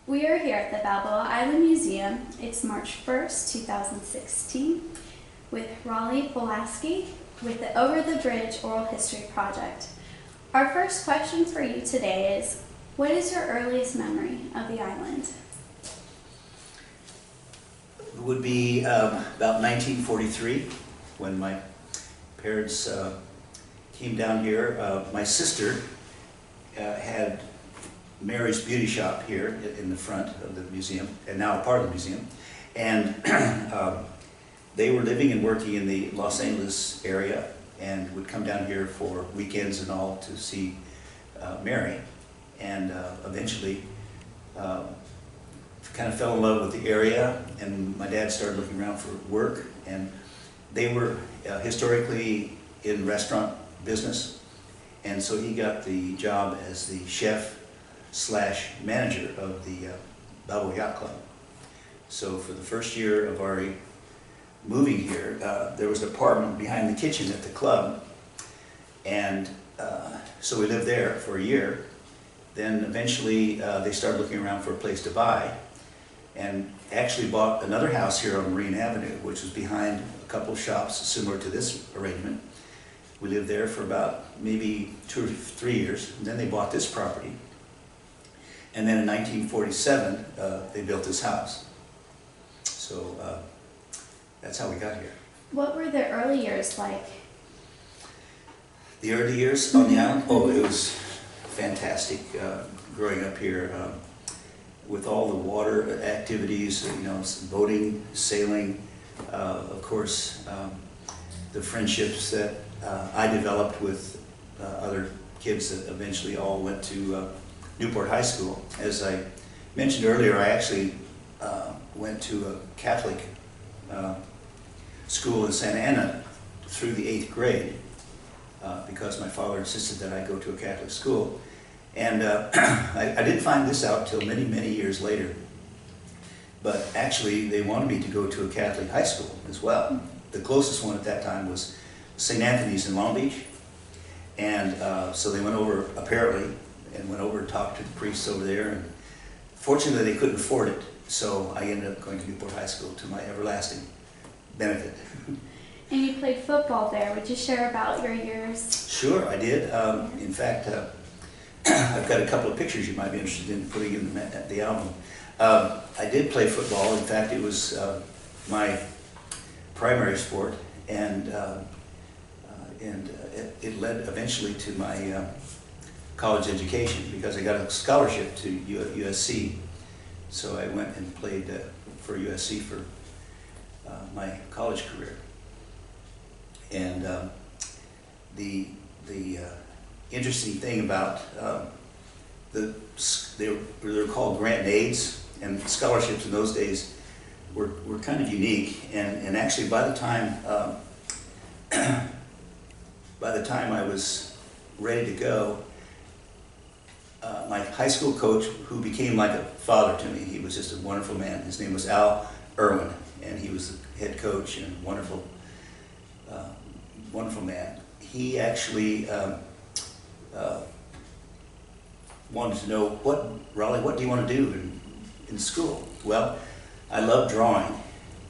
We are here at the Balboa Island Museum. It's March 1st, 2016, with Rolly Pulaski with the Over the Bridge Oral History Project. Our first question for you today is, what is your earliest memory of the island? It would be about 1943 when my parents came down here. My sister had Mary's Beauty Shop here in the front of the museum, and now a part of the museum. And they were living and working in the Los Angeles area and would come down here for weekends and all to see Mary. And eventually kind of fell in love with the area, and my dad started looking around for work. And they were historically in restaurant business, and so he got the job as the chef / manager of the Balboa Yacht Club. So for the first year of our moving here, there was an apartment behind the kitchen at the club, and so we lived there for a year. Then eventually they started looking around for a place to buy, and actually bought another house here on Marine Avenue, which was behind a couple of shops similar to this arrangement. We lived there for about maybe 2 or 3 years, and then they bought this property. And then in 1947, they built this house. So that's how we got here. What were the early years like? The early years on the island? Oh, it was fantastic growing up here with all the water activities, you know, boating, sailing, of course, the friendships that I developed with other kids that eventually all went to Newport High School. As I mentioned earlier, I actually went to a Catholic school in Santa Ana through the 8th grade because my father insisted that I go to a Catholic school. And I didn't find this out till many, many years later. But actually, they wanted me to go to a Catholic high school as well. The closest one at that time was St. Anthony's in Long Beach. And so they went over, apparently, and went over and talked to the priests over there. And fortunately, they couldn't afford it. So I ended up going to Newport High School to my everlasting benefit. And you played football there. Would you share about your years? Sure, I did. In fact, I've got a couple of pictures you might be interested in putting in the album. I did play football. In fact, it was my primary sport, and it led eventually to my college education because I got a scholarship to USC. So I went and played for USC for my college career. And the interesting thing about they're called grant aids, and scholarships in those days were kind of unique. And actually, by the time I was ready to go, my high school coach, who became like a father to me, he was just a wonderful man. His name was Al Irwin, and he was the head coach and wonderful man. He actually wanted to know, Rolly, what do you want to do in school? Well, I love drawing,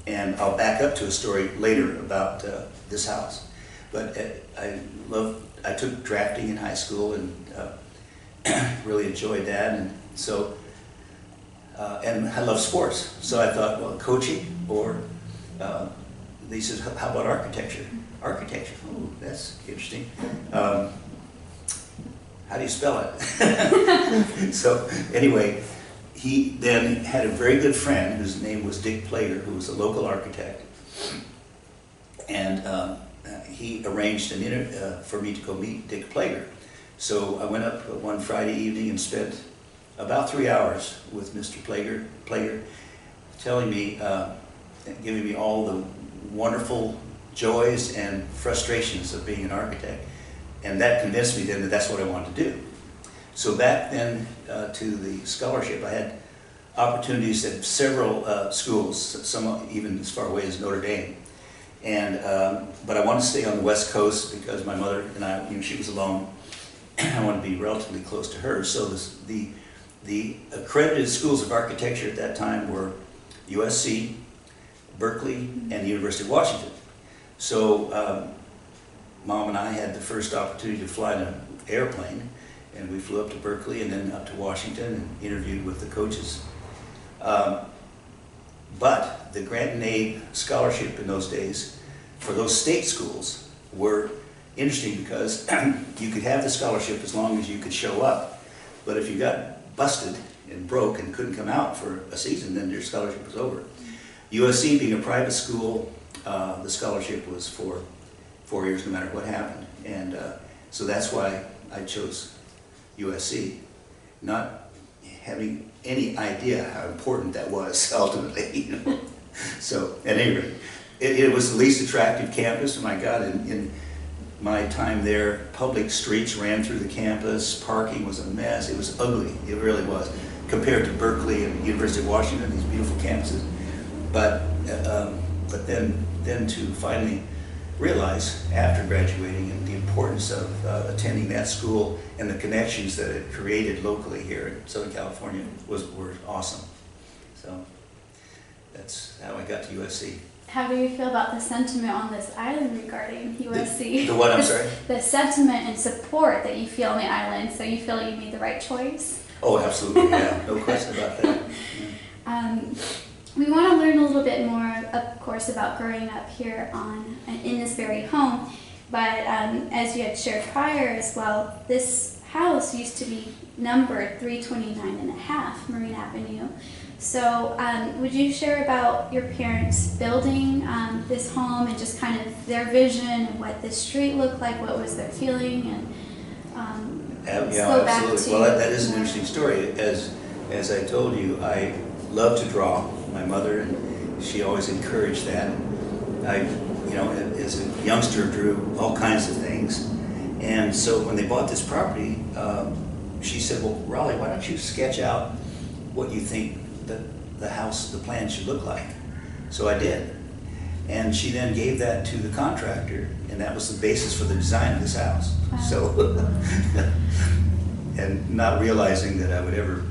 and I'll back up to a story later about this house. But I took drafting in high school and really enjoyed that, and so and I love sports. So I thought, well, coaching, or they said, how about architecture? Architecture, oh, that's interesting. How do you spell it? So anyway, he then had a very good friend whose name was Dick Plater, who was a local architect, and he arranged for me to go meet Dick Plater. So I went up one Friday evening and spent about 3 hours with Mr. Plater, telling me, giving me all the wonderful joys and frustrations of being an architect. And that convinced me then that that's what I wanted to do. So back then to the scholarship, I had opportunities at several schools, some even as far away as Notre Dame. And but I wanted to stay on the West Coast because my mother and I, she was alone. I wanted to be relatively close to her. So the the accredited schools of architecture at that time were USC, Berkeley, and the University of Washington. So Mom and I had the first opportunity to fly in an airplane, and we flew up to Berkeley and then up to Washington and interviewed with the coaches. But the grant and aid scholarship in those days for those state schools were interesting because you could have the scholarship as long as you could show up. But if you got busted and broke and couldn't come out for a season, then your scholarship was over. USC being a private school, the scholarship was for 4 years no matter what happened. And so that's why I chose USC, not having any idea how important that was ultimately. You know? So at any rate, it was the least attractive campus. Oh my God, in my time there, public streets ran through the campus, parking was a mess, it was ugly, it really was, compared to Berkeley and University of Washington, these beautiful campuses. But then to finally realize after graduating and the importance of attending that school and the connections that it created locally here in Southern California were awesome. So that's how I got to USC. How do you feel about the sentiment on this island regarding USC? The what, I'm sorry? The sentiment and support that you feel on the island, so you feel you made the right choice? Oh, absolutely, yeah, no question about that. We want to learn a little bit more, of course, about growing up here in this very home, but as you had shared prior as well, this house used to be numbered 329.5 Marine Avenue. So would you share about your parents building this home and just kind of their vision and what this street looked like, what was their feeling, and yeah, absolutely. Well, that is an interesting story. As I told you, I love to draw. My mother, and she always encouraged that. I, as a youngster, drew all kinds of things. And so when they bought this property, she said, well, Rolly, why don't you sketch out what you think the house, the plan should look like? So I did. And she then gave that to the contractor, and that was the basis for the design of this house. Wow. So, and not realizing that I would ever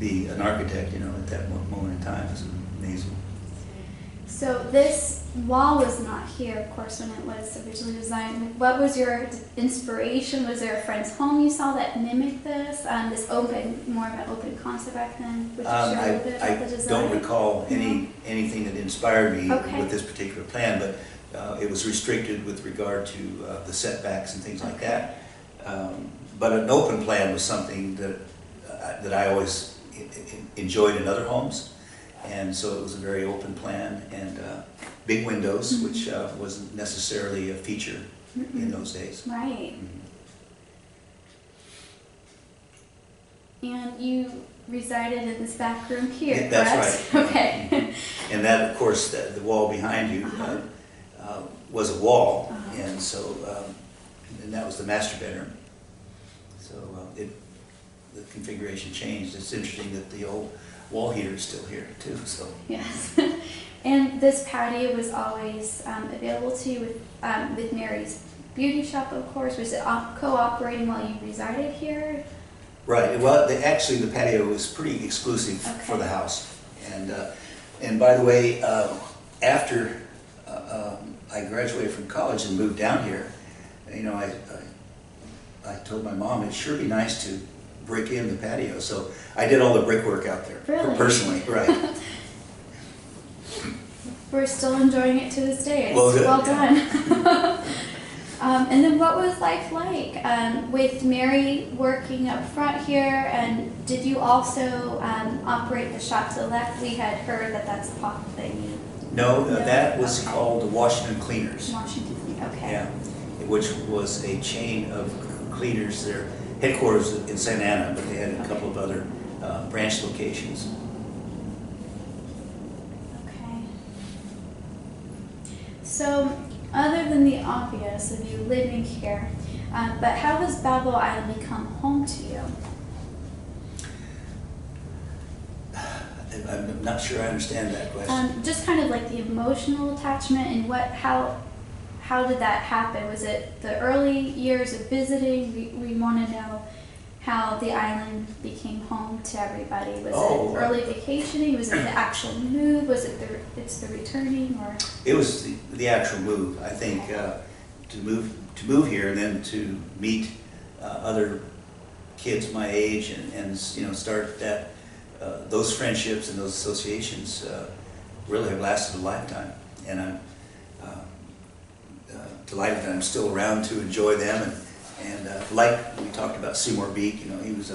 be an architect, at that moment in time. It was amazing. So this wall was not here, of course, when it was originally designed. What was your inspiration? Was there a friend's home you saw that mimicked this? This more of an open concept back then? Would you share a little bit about the design? I don't recall anything that inspired me with this particular plan, but it was restricted with regard to the setbacks and things like that. But an open plan was something that I always enjoyed in other homes, and so it was a very open plan and big windows, which wasn't necessarily a feature in those days. Right. And you resided in this back room here, yeah, that's correct? Right. Okay. And that, of course, the wall behind you was a wall, and so and that was the master bedroom. So the configuration changed. It's interesting that the old wall heater is still here too. So yes, and this patio was always available to you with Mary's beauty shop, of course. Was it co-operating while you resided here? Right. Well, actually, the patio was pretty exclusive for the house. And by the way, after I graduated from college and moved down here, I told my mom it'd sure be nice to brick in the patio, so I did all the brickwork out there. Really? Personally, right. We're still enjoying it to this day. It's well done. And then what was life like with Mary working up front here, and did you also operate the shop to the left? We had heard that that's a pop thing. No, that was called the Washington Cleaners. Washington, okay. Yeah, which was a chain of cleaners. Their headquarters in Santa Ana, but they had a couple of other branch locations. Okay. So, other than the obvious of you living here, but how has Balboa Island become home to you? I'm not sure I understand that question. Just kind of like the emotional attachment and how did that happen? Was it the early years of visiting? We want to know how the island became home to everybody. Was Oh, it early vacationing? Was it the actual move? Was it it's the returning, or? It was the actual move. I think to move here and then to meet other kids my age and start that those friendships and those associations really have lasted a lifetime. And I'm delighted that I'm still around to enjoy them. And like we talked about Seymour Beak, he was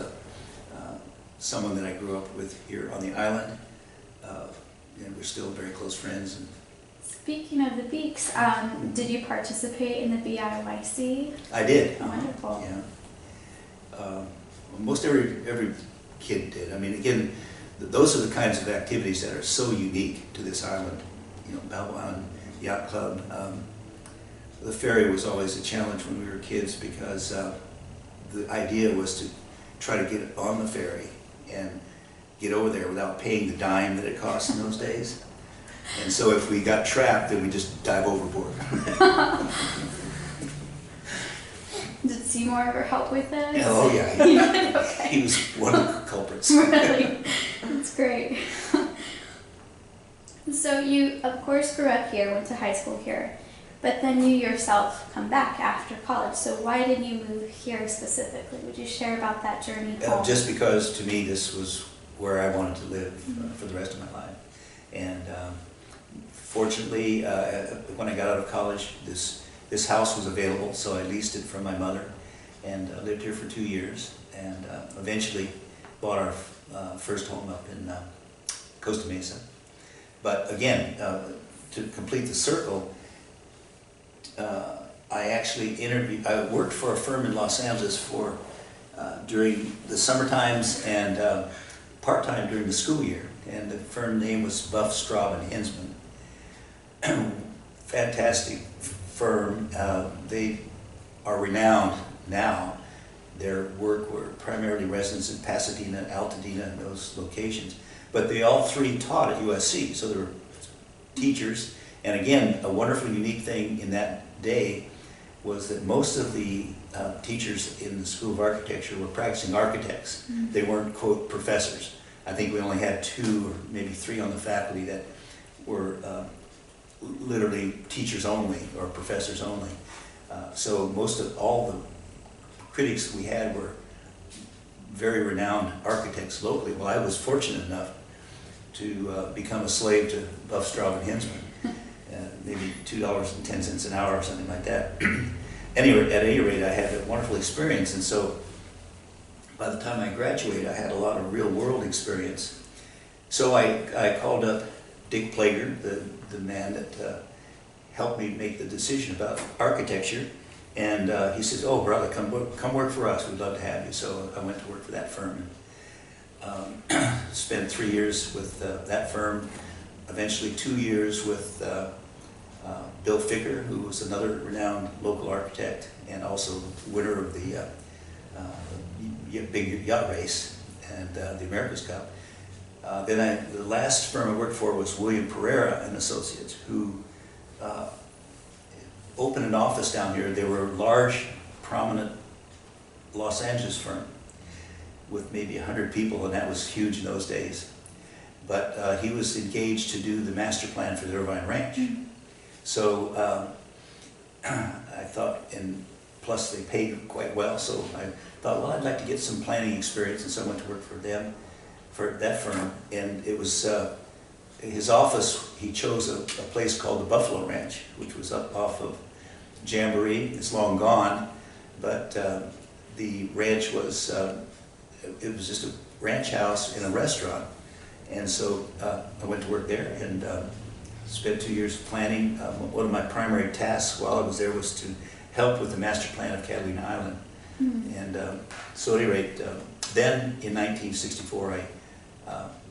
someone that I grew up with here on the island. And we're still very close friends. Speaking of the Beaks, did you participate in the BIYC? I did. Wonderful. Yeah. Most every kid did. I mean, again, those are the kinds of activities that are so unique to this island. Balboa Island Yacht Club. The ferry was always a challenge when we were kids because the idea was to try to get on the ferry and get over there without paying the dime that it cost in those days. And so if we got trapped, then we just dive overboard. Did Seymour ever help with this? Oh yeah, Okay. He was one of the culprits. Really? That's great. So you, of course, grew up here, went to high school here, but then you yourself come back after college. So why did you move here specifically? Would you share about that journey home? Just because to me this was where I wanted to live for the rest of my life. And fortunately, when I got out of college, this house was available, so I leased it from my mother and lived here for 2 years, and eventually bought our first home up in Costa Mesa. But again, to complete the circle, I worked for a firm in Los Angeles for during the summer times and part-time during the school year, and the firm name was Buff, Straub and Hinsman. Fantastic firm. They are renowned now. Their work were primarily residents in Pasadena, Altadena, and those locations. But they all three taught at USC, so they were teachers. And again, a wonderful, unique thing in that day was that most of the teachers in the School of Architecture were practicing architects. Mm-hmm. They weren't, quote, professors. I think we only had 2 or maybe 3 on the faculty that were literally teachers only or professors only. So most of all the critics we had were very renowned architects locally. Well, I was fortunate enough to become a slave to Buff, Straub and Hinsman, maybe $2.10 an hour or something like that. Anyway, at any rate, I had a wonderful experience, and so by the time I graduated, I had a lot of real-world experience. So I called up Dick Plager, the man that helped me make the decision about architecture, and he says, "Oh, brother, come work for us. We'd love to have you." So I went to work for that firm, and spent 3 years with that firm. Eventually 2 years with Bill Ficker, who was another renowned local architect and also winner of the big yacht race and the America's Cup. Then the last firm I worked for was William Pereira and Associates, who opened an office down here. They were a large, prominent Los Angeles firm with maybe 100 people, and that was huge in those days. But he was engaged to do the master plan for the Irvine Ranch. Mm-hmm. So I thought, and plus they paid quite well, so I thought, well, I'd like to get some planning experience, and so I went to work for them, for that firm. And it was his office, he chose a place called the Buffalo Ranch, which was up off of Jamboree. It's long gone, but the ranch was, it was just a ranch house in a restaurant. And so I went to work there and spent 2 years planning. One of my primary tasks while I was there was to help with the master plan of Catalina Island. Mm-hmm. And so at any rate, then in 1964 I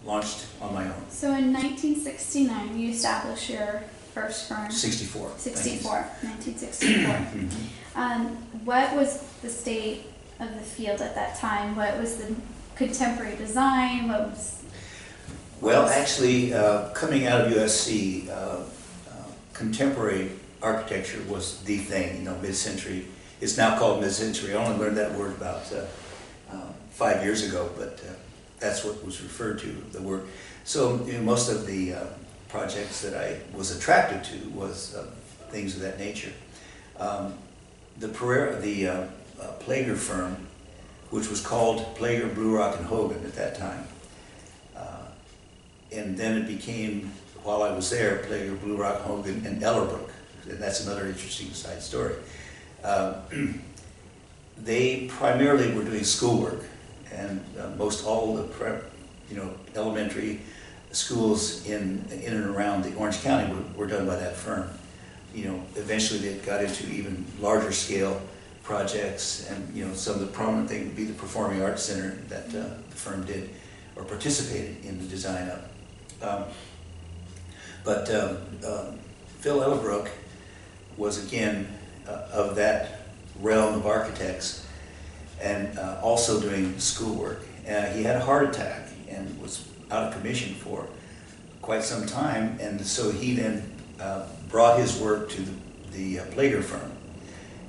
launched on my own. So in 1969 you established your first firm? 64. 1964. Mm-hmm. What was the state of the field at that time? What was the contemporary design? Well, actually, coming out of USC, contemporary architecture was the thing, mid-century. It's now called mid-century. I only learned that word about 5 years ago, but that's what was referred to, the work. So most of the projects that I was attracted to was things of that nature. The Plager firm, which was called Plager, Blue Rock, and Hogan at that time, and then it became, while I was there, Plager, Blue Rock, Hogan, and Ellerbrook, and that's another interesting side story. They primarily were doing schoolwork, and most all the elementary schools in and around the Orange County were done by that firm. Eventually they got into even larger scale projects, and some of the prominent thing would be the Performing Arts Center that the firm did or participated in the design of. But Phil Ellerbrook was again of that realm of architects, and also doing schoolwork. He had a heart attack and was out of commission for quite some time, and so he then brought his work to the Plager firm,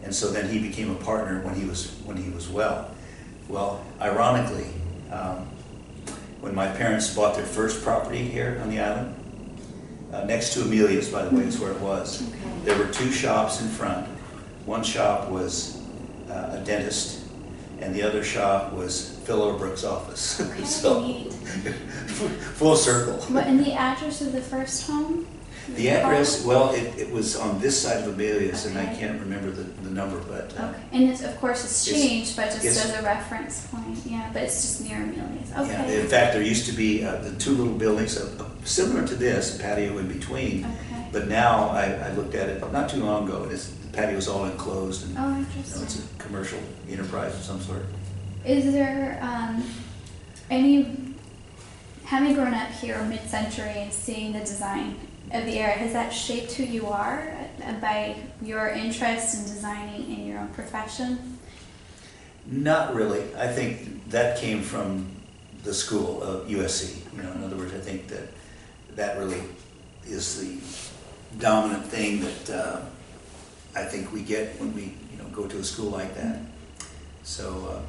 and so then he became a partner when he was well. Well, ironically, when my parents bought their first property here on the island, next to Amelia's, by the way, is where it was. Okay. There were two shops in front. One shop was a dentist, and the other shop was Phil Ellerbrook's office. Okay, So, neat. full circle. What, and the address of the first home? The address, well, it was on this side of Amelia's, and I Okay. can't remember the number, but Okay, and of course it's changed, but just it's- as a reference point, yeah, but it's just near Amelia's, yeah, okay. in fact, there used to be the two little buildings, similar to this, a patio in between. Okay. But now, I looked at it not too long ago, and the patio's all enclosed, and Oh, it's interesting. a commercial enterprise of some sort. Is there having grown up here mid-century and seeing the design of the area, has that shaped who you are by your interest in designing in your own profession? Not really. I think that came from the school of USC. In other words, I think that really is the dominant thing that I think we get when we go to a school like that. So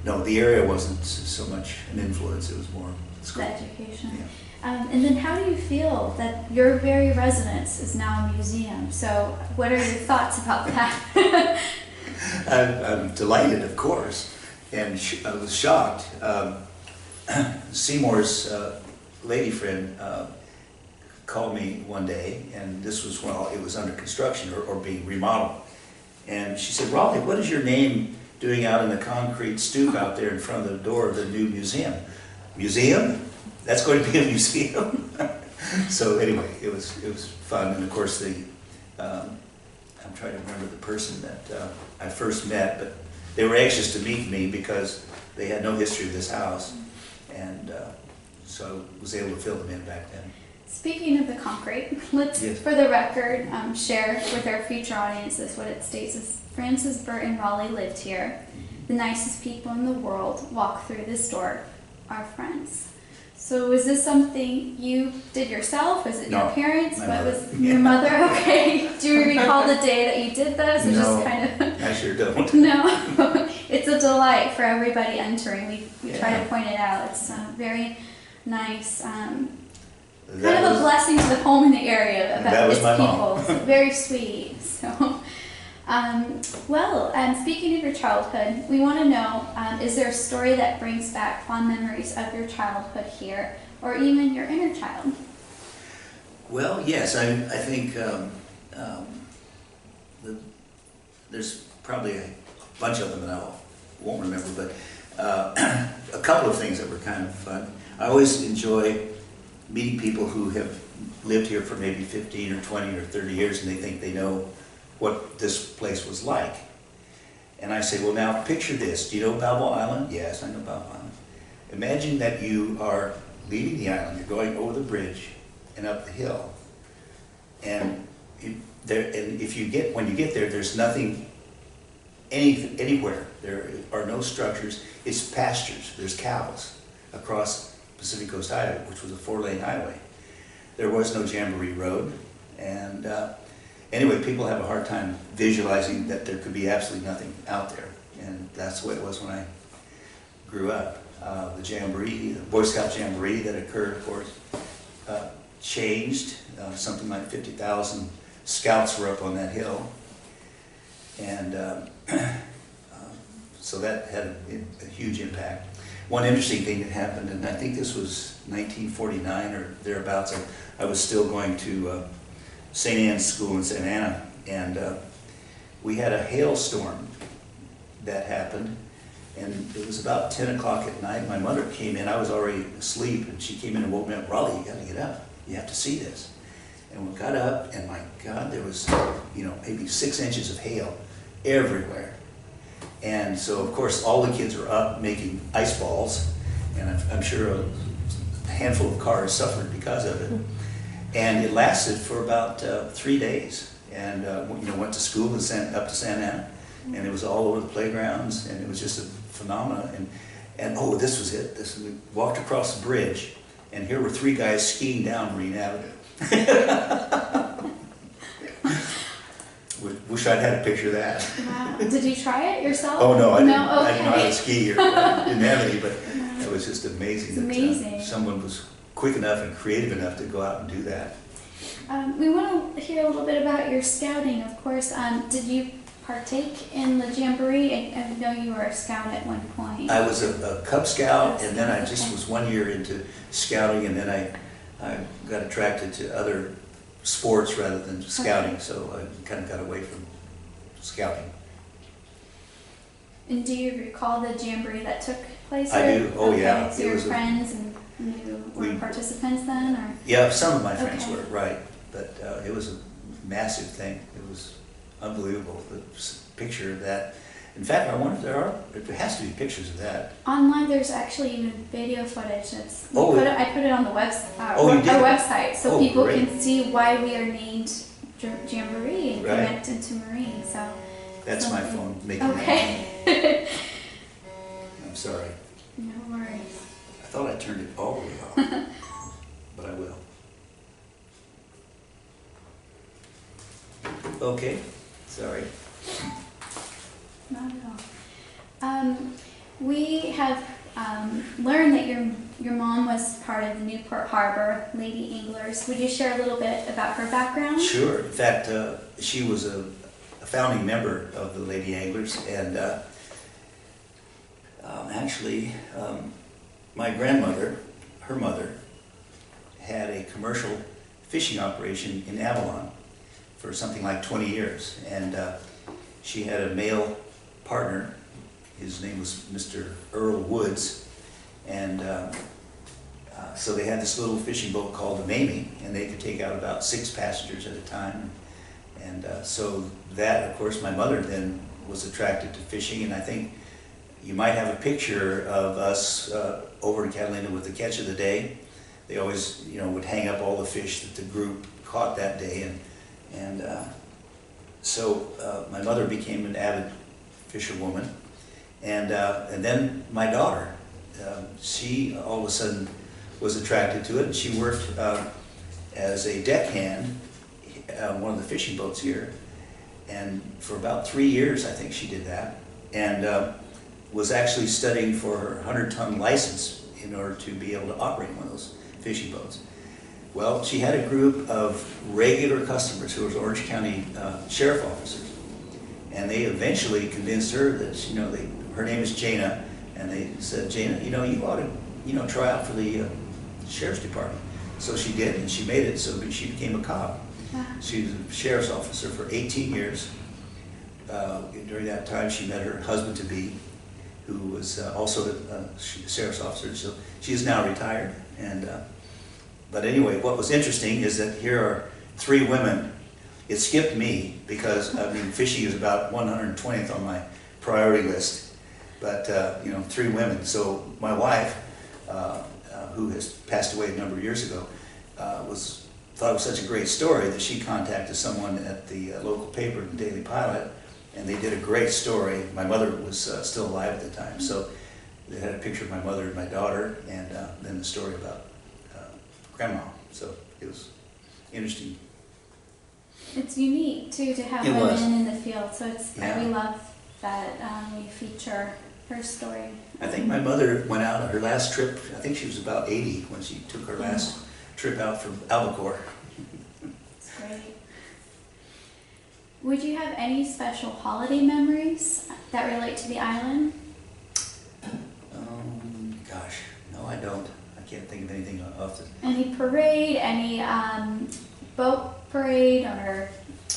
no, the area wasn't so much an influence. It was more school. The education. Yeah. And then how do you feel that your very residence is now a museum? So what are your thoughts about that? I'm delighted, of course, and I was shocked. Seymour's lady friend called me one day, and this was while it was under construction or being remodeled. And she said, "Rolly, what is your name doing out in the concrete stoop out there in front of the door of the new museum?" Museum? That's going to be a museum? So anyway, it was fun, and of course I'm trying to remember the person that I first met, but they were anxious to meet me because they had no history of this house, and so I was able to fill them in back then. Speaking of the concrete, let's, Yes. for the record, share with our future audiences what it states is Francis Burt and Raleigh lived here. The nicest people in the world walk through this door, our friends. So is this something you did yourself? Was it No, your parents? my What mother. was your mother? Okay. Do you recall the day that you did this? Or No, just kind of I sure don't. No. It's a delight for everybody entering. We try Yeah. to point it out. It's very nice. Kind That of a was- blessing to the home in the area about That was its my people. mom. It's very sweet. So, speaking of your childhood, we want to know, is there a story that brings back fond memories of your childhood here, or even your inner child? Well, yes, I think there's probably a bunch of them that I won't remember, but a couple of things that were kind of fun. I always enjoy meeting people who have lived here for maybe 15 or 20 or 30 years, and they think they know what this place was like. And I say, well, now picture this. Do you know Balboa Island? Yes, I know Balboa Island. Imagine that you are leaving the island, you're going over the bridge and up the hill, and when you get there, there's nothing anywhere. There are no structures. It's pastures. There's cows across Pacific Coast Highway, which was a 4-lane highway. There was no Jamboree Road, and anyway, people have a hard time visualizing that there could be absolutely nothing out there, and that's the way it was when I grew up. The Jamboree, the Boy Scout Jamboree that occurred, of course, changed. Something like 50,000 scouts were up on that hill. And so that had a huge impact. One interesting thing that happened, and I think this was 1949 or thereabouts, I was still going to St. Anne's School in St. Anna, and we had a hailstorm that happened, and it was about 10 o'clock at night. My mother came in, I was already asleep, and she came in and woke me up. "Rolly, you gotta get up, you have to see this." And we got up, and my God, there was, maybe 6 inches of hail everywhere. And so, of course, all the kids were up making ice balls, and I'm sure a handful of cars suffered because of it. And it lasted for about 3 days. And went to school up to Santa Ana, and it was all over the playgrounds, and it was just a phenomenon. And oh, this was it. We walked across the bridge, and here were 3 guys skiing down Marine Avenue. Wish I'd had a picture of that. Wow. Did you try it yourself? Oh no, I didn't. No? Okay. I didn't know how to ski, or I didn't have any, but it was just amazing. It's amazing. That someone was quick enough and creative enough to go out and do that. We want to hear a little bit about your scouting, of course. Did you partake in the Jamboree? I know you were a scout at one point. I was a Cub Scout, and then I just was 1 year into scouting, and then I got attracted to other sports rather than scouting, so I kind of got away from scouting. And do you recall the Jamboree that took place? I do. Oh, okay. yeah. So your friends and you were participants then, or? Yeah, some of my friends Okay. were, right. But it was a massive thing. It was unbelievable. The picture of that. In fact, I wonder if there has to be pictures of that. Online, there's actually even video footage. I put it on the website, our website, so people great. can see why we are named Jamboree and Right. connected to Marine. So That's my phone making that. Okay. I'm sorry. No worries. I thought I turned it all the way off, but I will. Okay, sorry. Not at all. We have learned that your mom was part of the Newport Harbor Lady Anglers. Would you share a little bit about her background? Sure. In fact, she was a founding member of the Lady Anglers, and actually, my grandmother, her mother, had a commercial fishing operation in Avalon for something like 20 years, and she had a male partner. His name was Mr. Earl Woods, and so they had this little fishing boat called the Mamie, and they could take out about 6 passengers at a time. And so that, of course, my mother then was attracted to fishing, and I think you might have a picture of us over in Catalina with the catch of the day. They always, would hang up all the fish that the group caught that day, and so my mother became an avid fisherwoman, and then my daughter, she all of a sudden was attracted to it, and she worked as a deckhand on one of the fishing boats here, and for about 3 years I think she did that, and was actually studying for her 100-ton license in order to be able to operate one of those fishing boats. Well, she had a group of regular customers who were Orange County sheriff officers, and they eventually convinced her that her name is Jana, and they said, "Jana, you ought to try out for the sheriff's department." So she did, and she made it, so she became a cop. Wow. She was a sheriff's officer for 18 years. During that time, she met her husband-to-be, who was also a sheriff's officer. So she is now retired. And but anyway, what was interesting is that here are 3 women. It skipped me because fishing is about 120th on my priority list. But 3 women. So my wife, who has passed away a number of years ago, thought it was such a great story that she contacted someone at the local paper, the Daily Pilot, and they did a great story. My mother was still alive at the time, so they had a picture of my mother and my daughter, and then the story about Grandma. So it was interesting. It's unique too to have It women was. in the field, so Yeah. we love that we feature her story? I think my mother went out on her last trip, I think she was about 80 when she took her last trip out from Albacore. That's great. Would you have any special holiday memories that relate to the island? Gosh, no I don't. I can't think of anything off the... Any parade, any boat parade or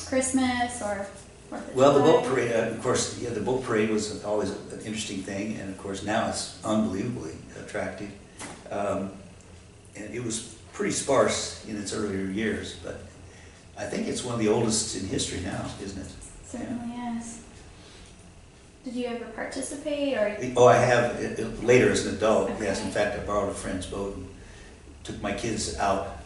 Christmas or 4th of Well, the July? boat parade, of course, yeah, the boat parade was always an interesting thing, and of course now it's unbelievably attractive. And it was pretty sparse in its earlier years, but I think it's one of the oldest in history now, isn't it? Certainly is. Did you ever participate or? Oh, I have later as an adult, Okay. yes. In fact, I borrowed a friend's boat and took my kids out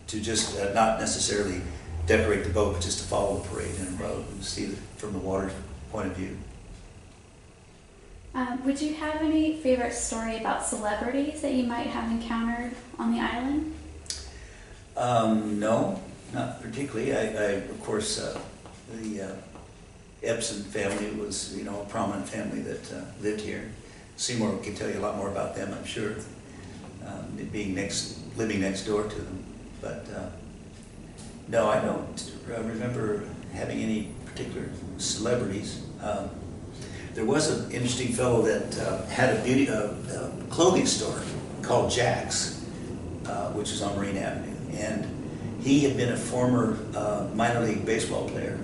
to just not necessarily decorate the boat, but just to follow the parade in a boat and see it from the water's point of view. Would you have any favorite story about celebrities that you might have encountered on the island? No, not particularly. Of course, the Epson family was, a prominent family that lived here. Seymour can tell you a lot more about them, I'm sure, living next door to them. But no, I don't remember having any particular celebrities. There was an interesting fellow that had a clothing store called Jack's, which is on Marine Avenue, and he had been a former minor league baseball player,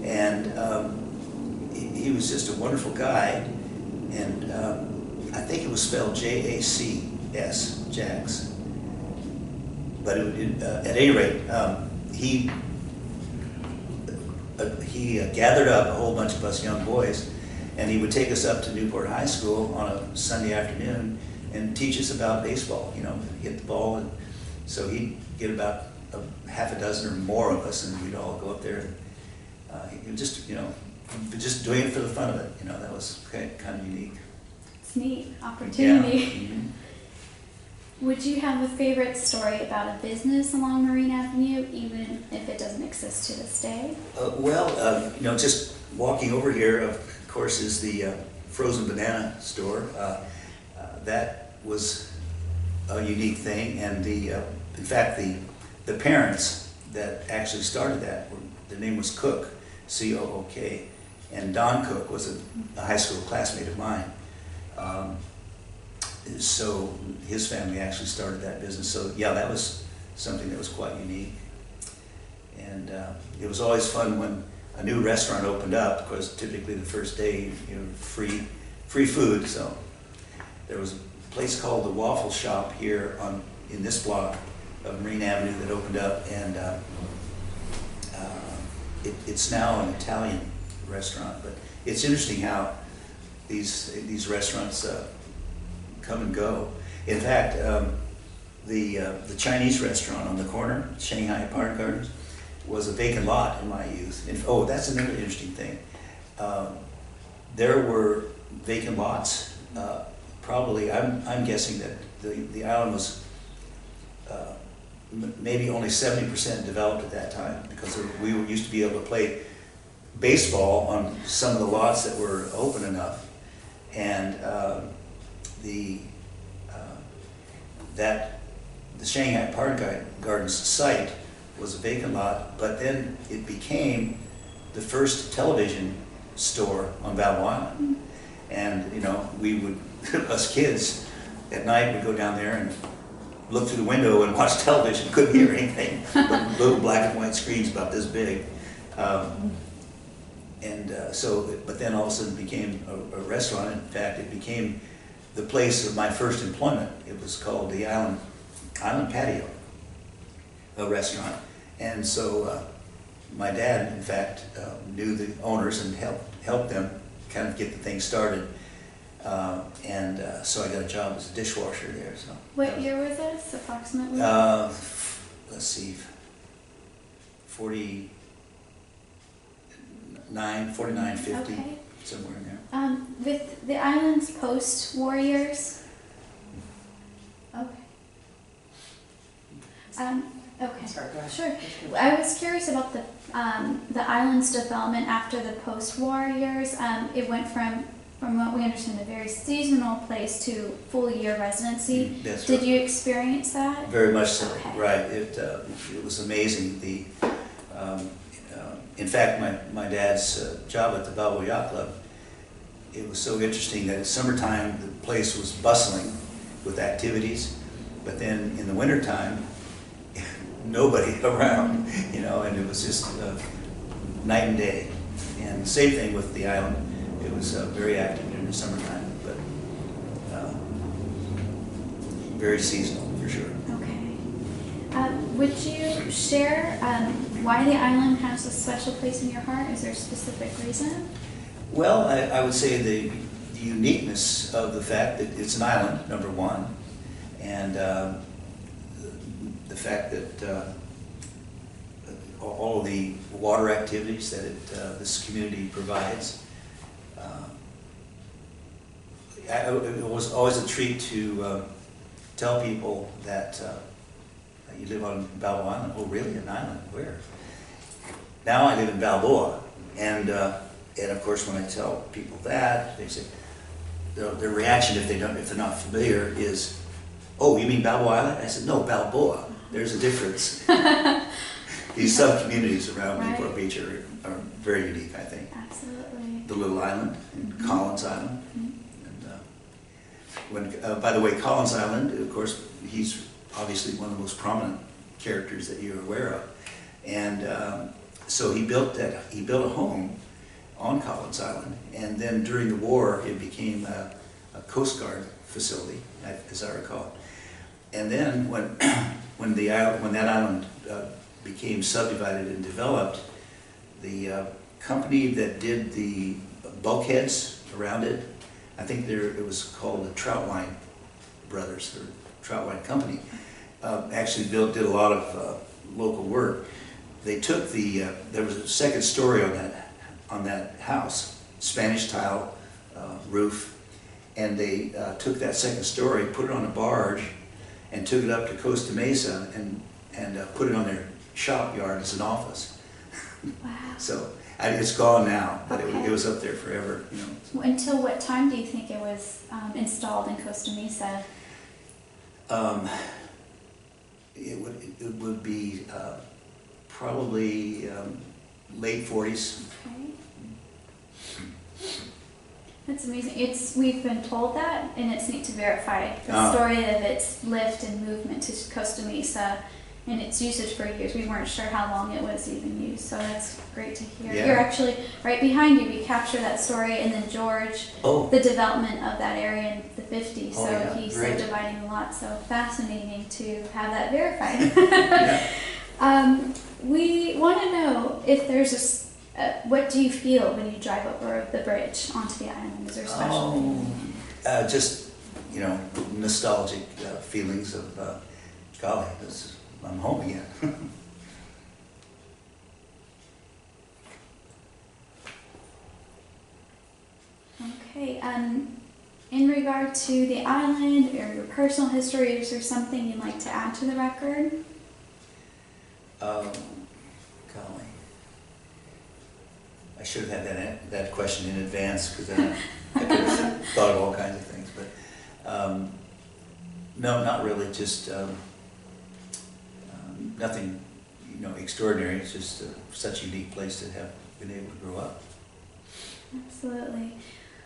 and he was just a wonderful guy, and I think it was spelled J-A-C-S, Jack's. But at any rate, he gathered up a whole bunch of us young boys, and he would take us up to Newport High School on a Sunday afternoon and teach us about baseball, hit the ball. And so he'd get about half a dozen or more of us, and we'd all go up there. And he was just doing it for the fun of it. That was kind of unique. It's neat opportunity. Yeah. Mm-hmm. Would you have a favorite story about a business along Marine Avenue, even if it doesn't exist to this day? Just walking over here, of course, is the frozen banana store. That was a unique thing, and in fact, the parents that actually started that, their name was Cook, C-O-O-K, and Don Cook was a high school classmate of mine. So his family actually started that business. So yeah, that was something that was quite unique. And it was always fun when a new restaurant opened up, because typically the first day, free food. So there was a place called the Waffle Shop here in this block of Marine Avenue that opened up, and it's now an Italian restaurant. But it's interesting how these restaurants come and go. In fact, the Chinese restaurant on the corner, Shanghai Park Gardens, was a vacant lot in my youth. And, that's another interesting thing. There were vacant lots. Probably, I'm guessing that the island was maybe only 70% developed at that time, because we used to be able to play baseball on some of the lots that were open enough, and the Shanghai Park Gardens site was a vacant lot, but then it became the first television store on Valvo Island. And we would, us kids, at night would go down there and look through the window and watch television. Couldn't hear anything, but little black and white screens about this big. But then all of a sudden it became a restaurant. In fact, it became the place of my first employment. It was called the Island Patio, a restaurant. And so my dad, in fact, knew the owners and helped them kind of get the thing started. So I got a job as a dishwasher there. So What year was this, approximately? Let's see, 49, 50, Okay. somewhere in there. With the island's post-war years? Okay. Okay. Sorry, go ahead. Sure. I was curious about the island's development after the post-war years. It went from from what we understand, a very seasonal place to full year residency. That's Did right. you experience that? Very much so, Okay. right. It was amazing. In fact, my dad's job at the Balboa Yacht Club, it was so interesting that in summertime, the place was bustling with activities, but then in the wintertime, nobody around, and it was just night and day. And same thing with the island. It was very active during the summertime, but very seasonal for sure. Okay. Would you share why the island has a special place in your heart? Is there a specific reason? Well, I would say the uniqueness of the fact that it's an island, number one, and the fact that all of the water activities that this community provides. It was always a treat to tell people that you live on Balboa Island. Oh, really? An island? Where? Now I live in Balboa, and of course when I tell people that, they say their reaction if they're not familiar is, "Oh, you mean Balboa Island?" I said, "No, Balboa. There's a difference." These sub-communities around Right. Newport Beach are very unique, I think. Absolutely. The little island, and Mhm. Collins Island. And by the way, Collins Island, of course, he's obviously one of the most prominent characters that you're aware of. And so he built a home on Collins Island, and then during the war, it became a Coast Guard facility, as I recall. And then when that island became subdivided and developed, the company that did the bulkheads around it, I think it was called the Troutline Brothers, or Troutline Company, actually did a lot of local work. They took there was a second story on that house, Spanish tile roof, and they took that second story, put it on a barge, and took it up to Costa Mesa and put it on their shop yard as an office. Wow. So it's gone now, but Okay. it was up there forever. Until what time do you think it was installed in Costa Mesa? It would be probably late 40s. Okay. That's amazing. We've been told that, and it's neat to verify the story of its lift and movement to Costa Mesa and its usage for years. We weren't sure how long it was even used, so that's great to hear. Yeah. You're actually right behind you. We capture that story, and then George, the development of that area in the 50s. So yeah. he's Great. subdividing a lot. So fascinating to have that verified. Yeah. We want to know if there's what do you feel when you drive over the bridge onto the island? Is there a special feeling? Just nostalgic feelings of golly, I'm home again. Okay. In regard to the island or your personal history, is there something you'd like to add to the record? Golly, I should have had that question in advance, because then I could have thought of all kinds of things. But no, not really. Just nothing, extraordinary. It's just such a unique place to have been able to grow up. Absolutely.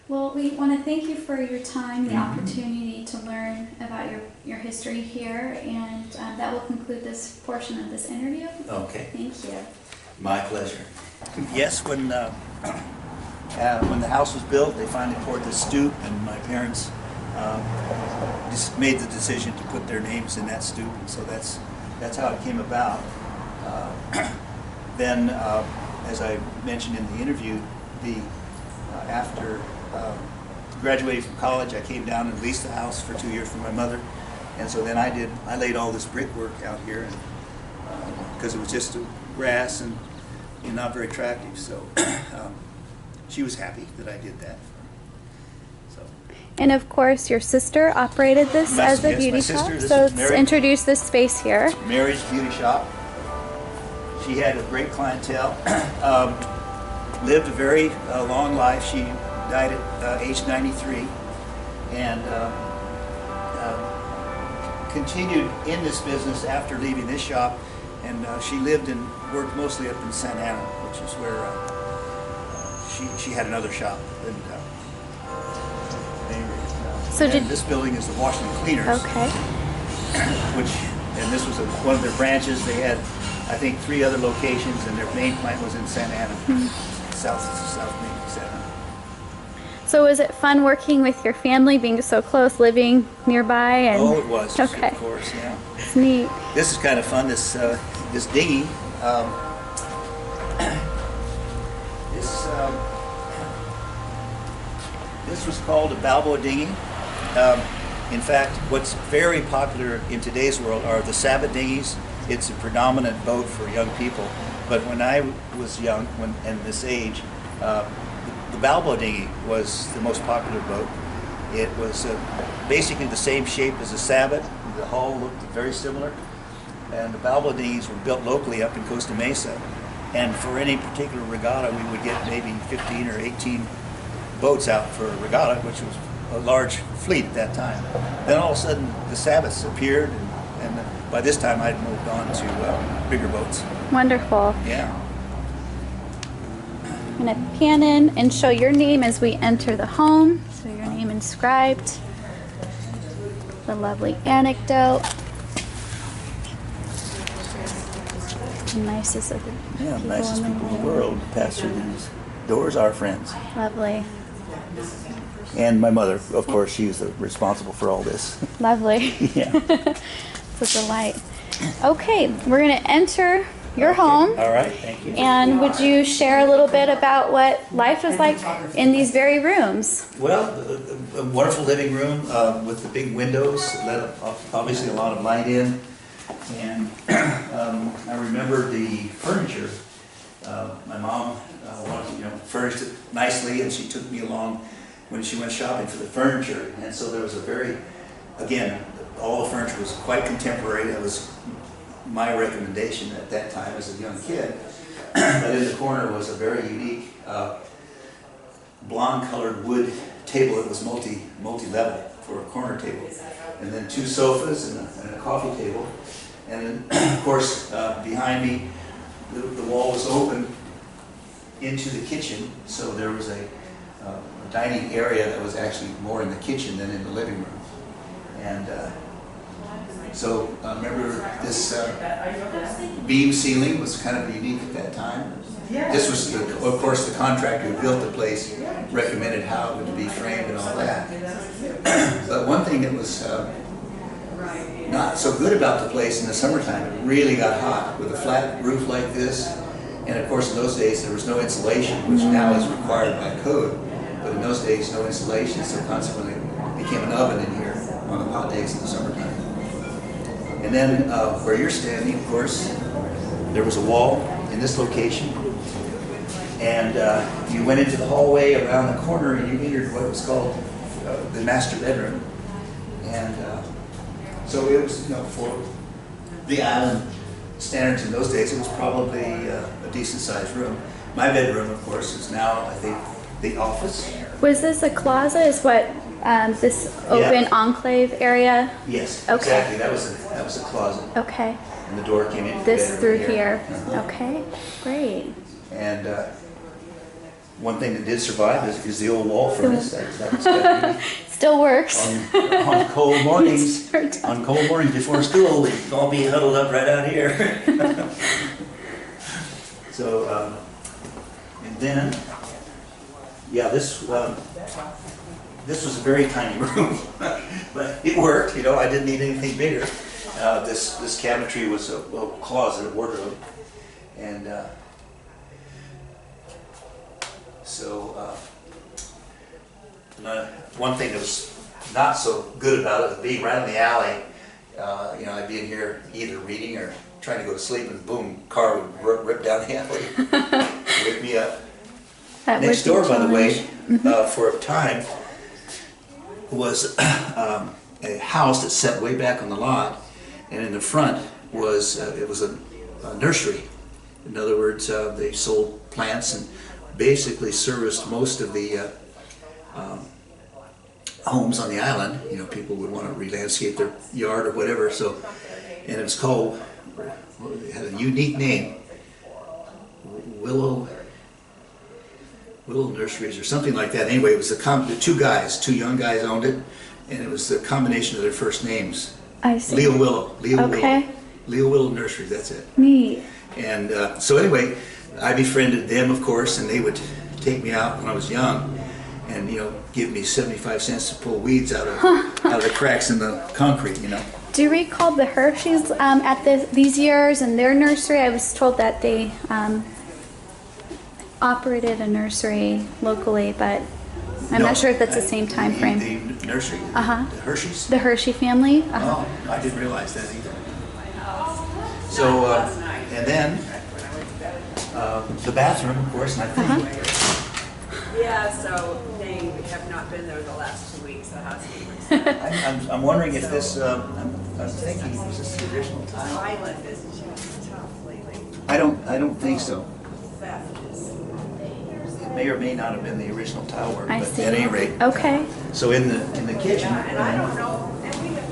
Well, we want to thank you for your time, the Mm-hmm. opportunity to learn about your history here, and that will conclude this portion of this interview. Okay. Thank you. My pleasure. Yes, when the house was built, they finally poured the stoop, and my parents just made the decision to put their names in that stoop, and so that's how it came about. Then, as I mentioned in the interview, after graduating from college, I came down and leased the house for 2 years for my mother, and so then I laid all this brickwork out here, because it was just grass and not very attractive. So she was happy that I did that. So. And of course, your sister operated this as a beauty shop. So let's introduce this space here. Mary's Beauty Shop. She had a great clientele. Lived a very long life. She died at age 93, and continued in this business after leaving this shop, and she lived and worked mostly up in Santa Ana, which is where she had another shop. And, and this building is the Washington Cleaners. Okay. And this was one of their branches. They had, I think, 3 other locations, and their main plant was in Santa Ana, south Main, Santa Ana. So was it fun working with your family, being so close, living nearby? And oh, it was. Okay. Of course, yeah. It's neat. This is kind of fun. This dinghy. This was called a Balboa dinghy. In fact, what's very popular in today's world are the Sabbath dinghies. It's a predominant boat for young people. But when I was young, and this age, the Balboa dinghy was the most popular boat. It was basically the same shape as a Sabbath. The hull looked very similar. And the Balboa dinghies were built locally up in Costa Mesa. And for any particular regatta, we would get maybe 15 or 18 boats out for a regatta, which was a large fleet at that time. Then all of a sudden, the Sabbaths appeared, and by this time I'd moved on to bigger boats. Wonderful. Yeah. I'm going to pan in and show your name as we enter the home. So your name inscribed. The lovely anecdote. The nicest of the people nicest in the people in the world. world pass through these doors, our friends. Lovely. And my mother, of course, she's responsible for all this. Lovely. Yeah. It's a delight. Okay, we're going to enter your home. All right, thank you. And would you share a little bit about what life is like in these very rooms? Well, a wonderful living room with the big windows, let obviously a lot of light in. And I remember the furniture. My mom wanted to, furnished it nicely, and she took me along when she went shopping for the furniture. And so there was a very, again, all the furniture was quite contemporary. That was my recommendation at that time as a young kid. But in the corner was a very unique blonde-colored wood table that was multi-level for a corner table, and then 2 sofas and a coffee table. And then, of course, behind me, the wall was open into the kitchen, so there was a dining area that was actually more in the kitchen than in the living room. And so remember this beam ceiling was kind of unique at that time. This was, of course, the contractor who built the place recommended how it would be framed and all that. But one thing that was not so good about the place in the summertime, it really got hot with a flat roof like this. And of course, in those days, there was no insulation, which now is required by code. But in those days, no insulation, so consequently, it became an oven in here on the hot days in the summertime. And then where you're standing, of course, there was a wall in this location. And you went into the hallway around the corner, and you entered what was called the master bedroom. And so it was, for the island standards in those days, it was probably a decent-sized room. My bedroom, of course, is now, I think, the office. Was this a closet? Is what this open enclave area? Yes, okay. Exactly. That was a closet. Okay. And the door came in. This through here. Uh-huh. Okay, great. And one thing that did survive is the old wall furnace. That was kind of Still works. on cold mornings. Sure does. On cold mornings before school, we'd all be huddled up right out here. So, and then, this was a very tiny room, but it worked. I didn't need anything bigger. This cabinetry was a little closet, a wardrobe, and one thing that was not so good about it, being right in the alley, I'd be in here either reading or trying to go to sleep, and boom, car would rip down the alley, wake me up. Next door, by the way, for a time, was a house that set way back on the lot, and in the front was it was a nursery. In other words, they sold plants and basically serviced most of the homes on the island. You know, people would want to re-landscape their yard or whatever. So, and it was called, it had a unique name, Willow Nurseries or something like that. Anyway, it was the two young guys owned it, and it was the combination of their first names. I see. Leo Willow. Okay. Leo Willow Nursery, that's it. Neat. And so anyway, I befriended them, of course, and they would take me out when I was young and, you know, give me 75 cents to pull weeds out of the cracks in the concrete, you know. Do you recall the Hershey's at these years and their nursery? I was told that they operated a nursery locally, but I'm not sure if that's the same time frame. The nursery? Uh-huh. The Hershey's? The Hershey family? Oh, I didn't realize that either. So, and then the bathroom, of course, and I think Yeah, so they have not been there the last 2 weeks, the housekeepers. I'm wondering if this, I'm thinking, was this the original tile? Island is just tough lately. I don't think so. Theft is. It may or may not have been the original tile work, I but see. at any rate. Okay. So in the kitchen. And I don't know, and we have.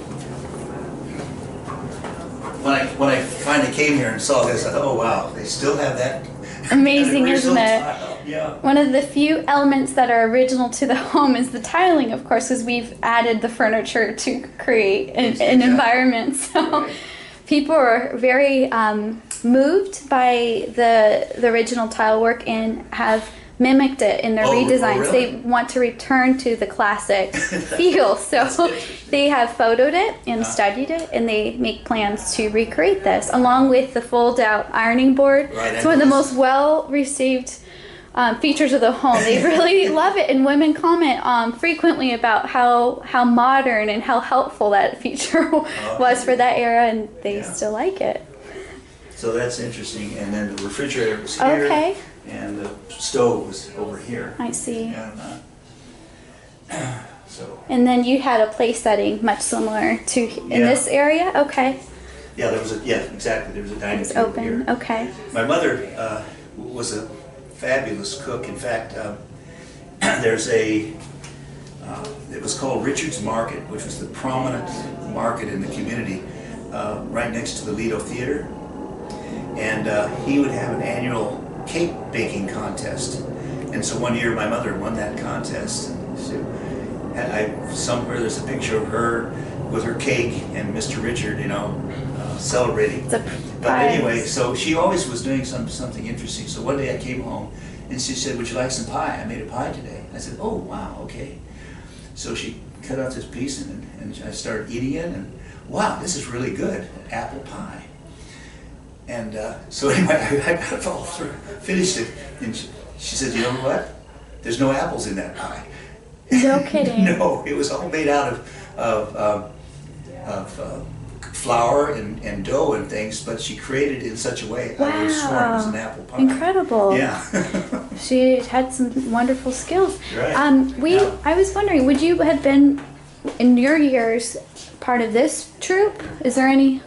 When I finally came here and saw this, I thought, oh wow, they still have that. Amazing, original isn't it? tile. Yeah. One of the few elements that are original to the home is the tiling, of course, because we've added the furniture to create an Exactly. environment. So Right. people are very moved by the original tile work and have mimicked it in their Oh, redesigns. really? They want to return to the classic feel. So interesting. they have photoed it and studied it, and they make plans to recreate this along with the fold-out ironing board. Right, It's one of the most well-received features of the home. They really love it, and women comment frequently about how modern and how helpful that feature was for that era, and they Yeah. still like it. So that's interesting. And then the refrigerator was here. Okay. And the stove was over here. I see. And so, And then you had a place setting much similar to in Yeah. this area. Okay, yeah, exactly. There was a dining it's table open. here. Okay. My mother was a fabulous cook. In fact, there's it was called Richard's Market, which was the prominent market in the community right next to the Lido Theater. And he would have an annual cake baking contest. And so one year my mother won that contest. And somewhere there's a picture of her with her cake and Mr. Richard, you know, celebrating. It's a But anyway, so she always was doing something interesting. So one day I came home and she said, "Would you like some pie? I made a pie today." I said, "Oh, wow, okay." So she cut out this piece and I started eating it, and wow, this is really good, apple pie. And so anyway, I got it all through, finished it, and she said, "You know what? There's no apples in that pie." No kidding. No, it was all made out of flour and dough and things, but she created it in such a way I would have sworn it was an apple pie. Incredible. Yeah. She had some wonderful skills. Right. I was wondering, would you have been in your years part of this troupe? Is there any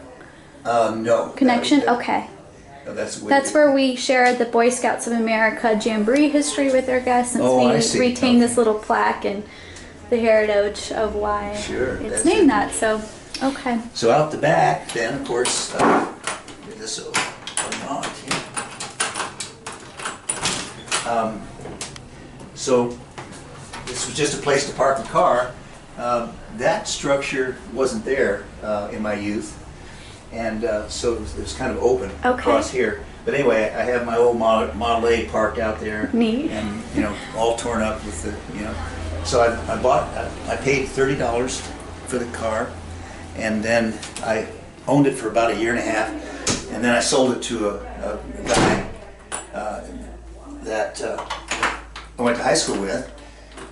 No. connection? Okay. No, that's That's where we share the Boy Scouts of America Jamboree history with our guests, since Oh, I we see. retain Okay. this little plaque and the heritage of why Sure, it's that's named it. that. So, okay. So out the back, then, of course, this will come on here. So this was just a place to park the car. That structure wasn't there in my youth, and so it was kind of open across here. But anyway, I have my old Model A parked out there, Neat. and you know, all torn up with the, you know. So I paid $30 for the car, and then I owned it for about a year and a half, and then I sold it to a guy that I went to high school with,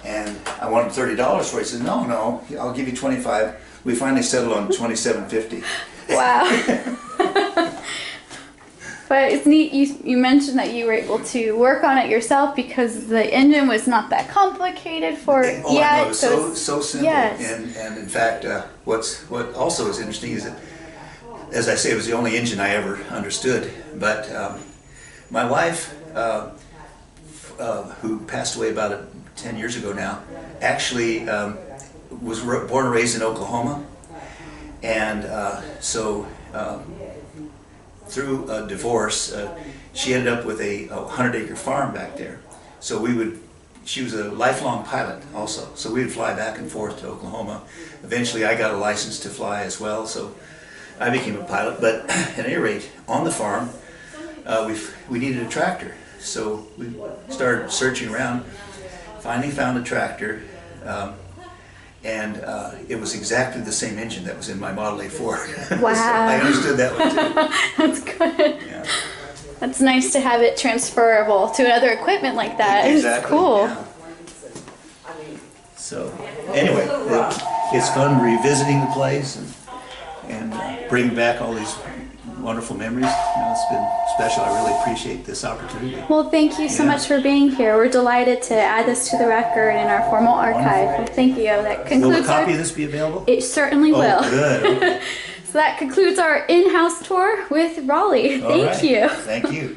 and I wanted $30 for it. He said, no, I'll give you 25. We finally settled on $27.50. Wow. But it's neat, you mentioned that you were able to work on it yourself because the engine was not that complicated for I know, yet. it was so simple. Yes. And in fact, what also is interesting is that, as I say, it was the only engine I ever understood. But my wife, who passed away about 10 years ago now, actually was born and raised in Oklahoma. And so through a divorce, she ended up with a 100-acre farm back there. So she was a lifelong pilot also. So we would fly back and forth to Oklahoma. Eventually I got a license to fly as well, so I became a pilot. But at any rate, on the farm, we needed a tractor. So we started searching around, finally found a tractor, and it was exactly the same engine that was in my Model A4. Wow. So I understood that one too. That's good. Yeah. That's nice to have it transferable to other equipment like that. Exactly, It's cool. yeah. So anyway, it's fun revisiting the place and bringing back all these wonderful memories. It's been special. I really appreciate this opportunity. Well, thank you so Yeah. much for being here. We're delighted to add this to the record in our formal archive. Wonderful. Well, thank you. That Will a concludes copy our... of this be available? It certainly will. Oh, good. Okay. So that concludes our in-house tour with Rolly. All Thank right. you. Thank you.